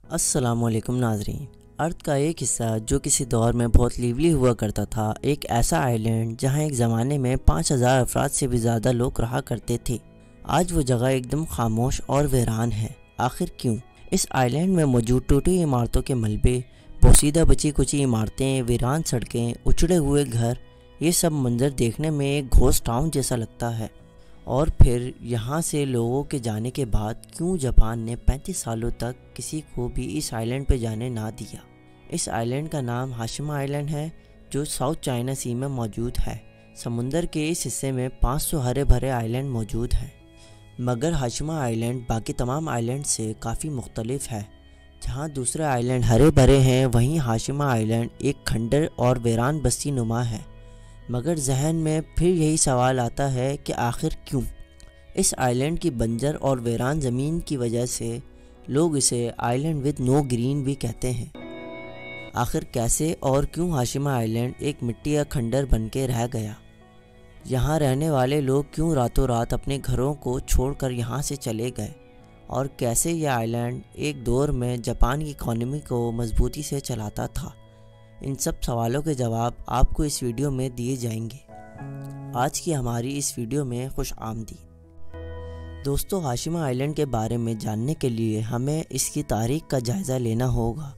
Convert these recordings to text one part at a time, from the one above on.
السلام علیکم ناظرین۔ ارتھ کا ایک حصہ جو کسی دور میں بہت لیولی ہوا کرتا تھا، ایک ایسا آئیلینڈ جہاں ایک زمانے میں 5000 افراد سے بھی زیادہ لوگ رہا کرتے تھے، آج وہ جگہ ایک دم خاموش اور ویران ہے۔ آخر کیوں؟ اس آئیلینڈ میں موجود ٹوٹی عمارتوں کے ملبے، پوسیدہ بچی کچی عمارتیں، ویران سڑکیں، اچھڑے ہوئے گھر، یہ سب منظر دیکھنے میں ایک گھوسٹ ٹاؤن جیسا لگتا ہے۔ اور پھر یہاں سے لوگوں کے جانے کے بعد کیوں جاپان نے 35 سالوں تک کسی کو بھی اس آئیلینڈ پہ جانے نہ دیا؟ اس آئیلینڈ کا نام ہاشیما آئیلینڈ ہے، جو ساؤتھ چائنا سی میں موجود ہے۔ سمندر کے اس حصے میں 500 ہرے بھرے آئیلینڈ موجود ہیں، مگر ہاشیما آئیلینڈ باقی تمام آئیلینڈ سے کافی مختلف ہے۔ جہاں دوسرے آئیلینڈ ہرے بھرے ہیں، وہیں ہاشیما آئیلینڈ ایک کھنڈر اور ویران بستی نما ہے۔ مگر ذہن میں پھر یہی سوال آتا ہے کہ آخر کیوں؟ اس آئیلینڈ کی بنجر اور ویران زمین کی وجہ سے لوگ اسے آئیلینڈ ود نو گرین بھی کہتے ہیں۔ آخر کیسے اور کیوں ہاشیما آئیلینڈ ایک مٹی کا کھنڈر بن کے رہ گیا؟ یہاں رہنے والے لوگ کیوں راتوں رات اپنے گھروں کو چھوڑ کر یہاں سے چلے گئے؟ اور کیسے یہ آئیلینڈ ایک دور میں جاپان کی اکانومی کو مضبوطی سے چلاتا تھا؟ ان سب سوالوں کے جواب آپ کو اس ویڈیو میں دیے جائیں گے۔ آج کی ہماری اس ویڈیو میں خوش آمدید۔ دوستو، ہاشیما آئیلینڈ کے بارے میں جاننے کے لیے ہمیں اس کی تاریخ کا جائزہ لینا ہوگا۔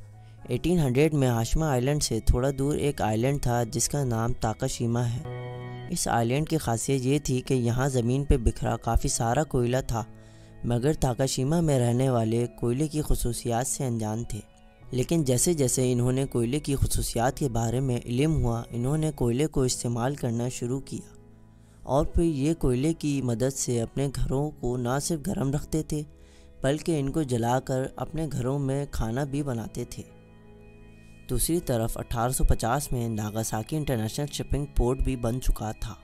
1800 میں ہاشیما آئیلینڈ سے تھوڑا دور ایک آئیلینڈ تھا جس کا نام تاکاشیما ہے۔ اس آئیلینڈ کی خاصیت یہ تھی کہ یہاں زمین پہ بکھرا کافی سارا کوئلہ تھا، مگر تاکاشیما میں رہنے والے کوئلے کی خصوصیات سے انجان تھے۔ لیکن جیسے جیسے انہوں نے کوئلے کی خصوصیات کے بارے میں علم ہوا، انہوں نے کوئلے کو استعمال کرنا شروع کیا، اور پھر یہ کوئلے کی مدد سے اپنے گھروں کو نہ صرف گرم رکھتے تھے بلکہ ان کو جلا کر اپنے گھروں میں کھانا بھی بناتے تھے۔ دوسری طرف 1850 میں ناگاساکی انٹرنیشنل شپنگ پورٹ بھی بن چکا تھا۔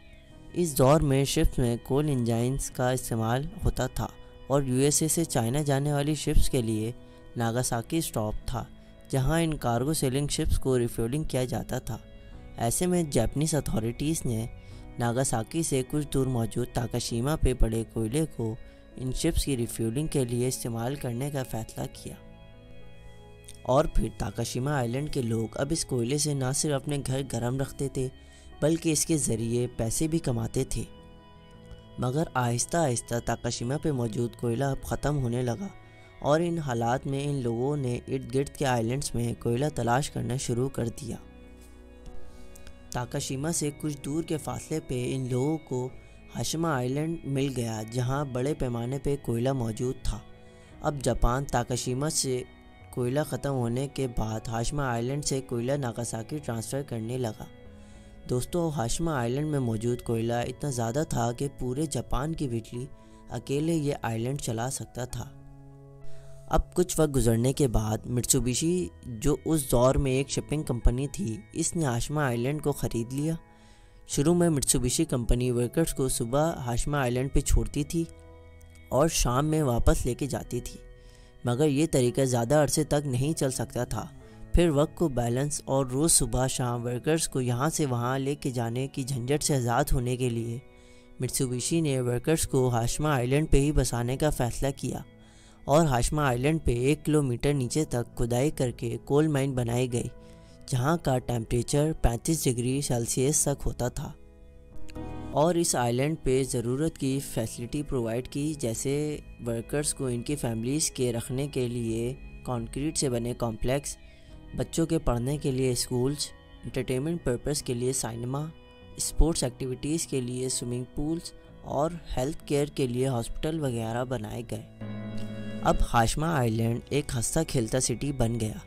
اس دور میں شپس میں کول انجنز کا استعمال ہوتا تھا، اور USA سے چائنا جانے والی شپس کے لیے ناگاساکی اسٹاپ تھا جہاں ان کارگو سیلنگ شپس کو ریفیولنگ کیا جاتا تھا۔ ایسے میں جاپنیز اتھارٹیز نے ناگاساکی سے کچھ دور موجود تاکاشیما پہ پڑے کوئلے کو ان شپس کی ریفیولنگ کے لیے استعمال کرنے کا فیصلہ کیا، اور پھر تاکاشیما آئیلینڈ کے لوگ اب اس کوئلے سے نہ صرف اپنے گھر گرم رکھتے تھے بلکہ اس کے ذریعے پیسے بھی کماتے تھے۔ مگر آہستہ آہستہ تاکاشیما پہ موجود کوئلہ اب ختم ہونے لگا، اور ان حالات میں ان لوگوں نے ارد گرد کے آئیلینڈز میں کوئلہ تلاش کرنا شروع کر دیا۔ تاکاشیما سے کچھ دور کے فاصلے پہ ان لوگوں کو ہاشیما آئیلینڈ مل گیا جہاں بڑے پیمانے پہ کوئلہ موجود تھا۔ اب جاپان تاکاشیما سے کوئلہ ختم ہونے کے بعد ہاشیما آئیلینڈ سے کوئلہ ناگاساکی ٹرانسفر کرنے لگا۔ دوستو، ہاشیما آئیلینڈ میں موجود کوئلہ اتنا زیادہ تھا کہ پورے جاپان کی بجلی اکیلے یہ آئیلینڈ چلا سکتا تھا۔ اب کچھ وقت گزرنے کے بعد مٹسوبیشی، جو اس دور میں ایک شپنگ کمپنی تھی، اس نے ہاشیما آئیلینڈ کو خرید لیا۔ شروع میں مٹسوبیشی کمپنی ورکرز کو صبح ہاشیما آئیلینڈ پہ چھوڑتی تھی اور شام میں واپس لے کے جاتی تھی، مگر یہ طریقہ زیادہ عرصے تک نہیں چل سکتا تھا۔ پھر وقت کو بیلنس اور روز صبح شام ورکرز کو یہاں سے وہاں لے کے جانے کی جھنجھٹ سے آزاد ہونے کے لیے مٹسوبیشی نے ورکرز کو ہاشیما آئیلینڈ پہ ہی بسانے کا فیصلہ کیا، اور ہاشیما آئیلینڈ پہ 1 کلومیٹر نیچے تک کھدائی کر کے کول مائن بنائی گئی جہاں کا ٹیمپریچر 35 ڈگری سیلسیس تک ہوتا تھا۔ اور اس آئیلینڈ پہ ضرورت کی فیسلٹی پرووائڈ کی، جیسے ورکرز کو ان کی فیملیز کے رکھنے کے لیے کانکریٹ سے بنے کمپلیکس، بچوں کے پڑھنے کے لیے اسکولز، انٹرٹینمنٹ پرپز کے لیے سینما، اسپورٹس ایکٹیویٹیز کے لیے سوئمنگ پولز، اور ہیلتھ کیئر کے لیے ہاسپٹل وغیرہ بنائے گئے۔ اب ہاشیما آئیلینڈ ایک ہنستا کھیلتا سٹی بن گیا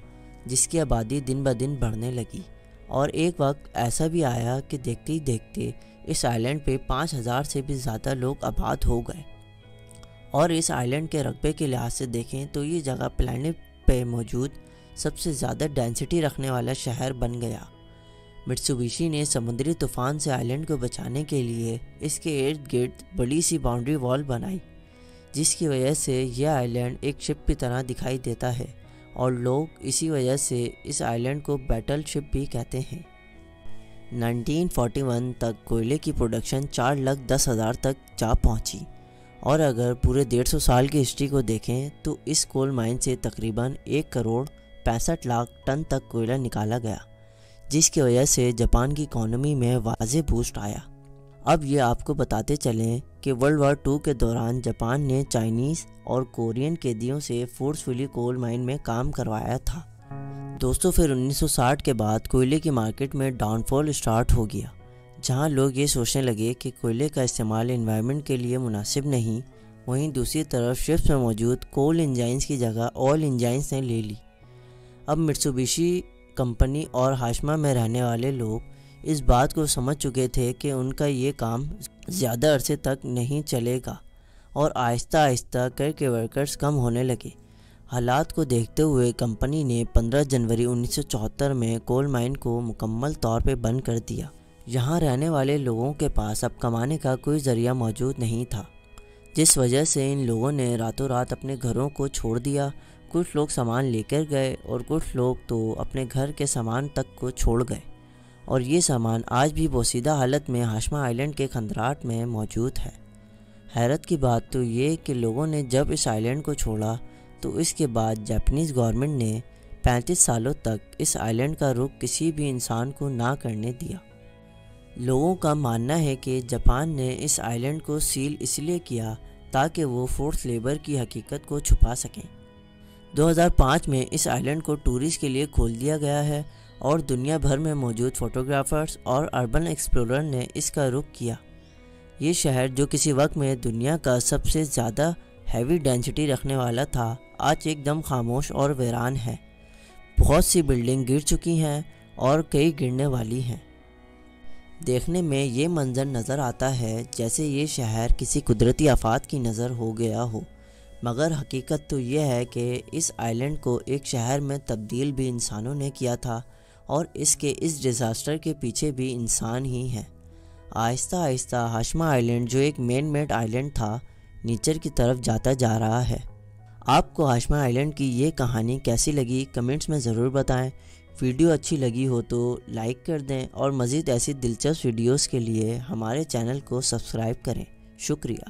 جس کی آبادی دن بدن بڑھنے لگی، اور ایک وقت ایسا بھی آیا کہ دیکھتے ہی دیکھتے اس آئیلینڈ پہ 5000 سے بھی زیادہ لوگ آباد ہو گئے۔ اور اس آئیلینڈ کے رقبے کے لحاظ سے دیکھیں تو یہ جگہ پلانٹ پہ موجود سب سے زیادہ ڈینسٹی رکھنے والا شہر بن گیا۔ مٹسوبیشی نے سمندری طوفان سے آئیلینڈ کو بچانے کے لیے اس کے ارد گرد بڑی سی باؤنڈری وال بنائی، جس کی وجہ سے یہ آئیلینڈ ایک شپ کی طرح دکھائی دیتا ہے، اور لوگ اسی وجہ سے اس آئیلینڈ کو بیٹل شپ بھی کہتے ہیں۔ 1941 تک کوئلے کی پروڈکشن 4,10,000 تک جا پہنچی، اور اگر پورے 150 سال کی ہسٹری کو دیکھیں تو اس کول مائن سے تقریباً 1,65,00,000 ٹن تک کوئلہ نکالا گیا، جس کی وجہ سے جاپان کی اکانومی میں واضح بوسٹ آیا۔ اب یہ آپ کو بتاتے چلیں کہ ورلڈ وار 2 کے دوران جاپان نے چائنیز اور کورین قیدیوں سے فورسفلی کول مائن میں کام کروایا تھا۔ دوستو پھر 1960 کے بعد کوئلے کی مارکیٹ میں ڈاؤن فال اسٹارٹ ہو گیا، جہاں لوگ یہ سوچنے لگے کہ کوئلے کا استعمال انوائرمنٹ کے لیے مناسب نہیں۔ وہیں دوسری طرف شپس میں موجود کول انجائنز کی جگہ آئل انجائنز نے لے لی۔ اب مٹسوبیشی کمپنی اور ہاشیما میں رہنے والے لوگ اس بات کو سمجھ چکے تھے کہ ان کا یہ کام زیادہ عرصے تک نہیں چلے گا، اور آہستہ آہستہ کر کے ورکرز کم ہونے لگے۔ حالات کو دیکھتے ہوئے کمپنی نے 15 جنوری 1974 میں کول مائن کو مکمل طور پہ بند کر دیا۔ یہاں رہنے والے لوگوں کے پاس اب کمانے کا کوئی ذریعہ موجود نہیں تھا، جس وجہ سے ان لوگوں نے راتوں رات اپنے گھروں کو چھوڑ دیا۔ کچھ لوگ سامان لے کر گئے اور کچھ لوگ تو اپنے گھر کے سامان تک کو چھوڑ گئے، اور یہ سامان آج بھی بوسیدہ حالت میں ہاشیما آئلینڈ کے کھندرات میں موجود ہے۔ حیرت کی بات تو یہ کہ لوگوں نے جب اس آئلینڈ کو چھوڑا تو اس کے بعد جاپانیز گورنمنٹ نے 35 سالوں تک اس آئلینڈ کا رخ کسی بھی انسان کو نہ کرنے دیا۔ لوگوں کا ماننا ہے کہ جاپان نے اس آئلینڈ کو سیل اس لیے کیا تاکہ وہ فورس لیبر کی حقیقت کو چھپا سکیں۔ 2005 میں اس آئلینڈ کو ٹورسٹ کے لیے کھول دیا گیا ہے، اور دنیا بھر میں موجود فوٹوگرافرز اور اربن ایکسپلورر نے اس کا رخ کیا۔ یہ شہر جو کسی وقت میں دنیا کا سب سے زیادہ ہیوی ڈینسٹی رکھنے والا تھا، آج ایک دم خاموش اور ویران ہے۔ بہت سی بلڈنگ گر چکی ہیں اور کئی گرنے والی ہیں۔ دیکھنے میں یہ منظر نظر آتا ہے جیسے یہ شہر کسی قدرتی آفات کی نظر ہو گیا ہو، مگر حقیقت تو یہ ہے کہ اس آئلینڈ کو ایک شہر میں تبدیل بھی انسانوں نے کیا تھا، اور اس ڈیزاسٹر کے پیچھے بھی انسان ہی ہیں۔ آہستہ آہستہ ہاشیما آئلینڈ جو ایک مین میڈ آئلینڈ تھا، نیچر کی طرف جاتا جا رہا ہے۔ آپ کو ہاشیما آئلینڈ کی یہ کہانی کیسی لگی کمنٹس میں ضرور بتائیں۔ ویڈیو اچھی لگی ہو تو لائک کر دیں، اور مزید ایسی دلچسپ ویڈیوز کے لیے ہمارے چینل کو سبسکرائب کریں۔ شکریہ۔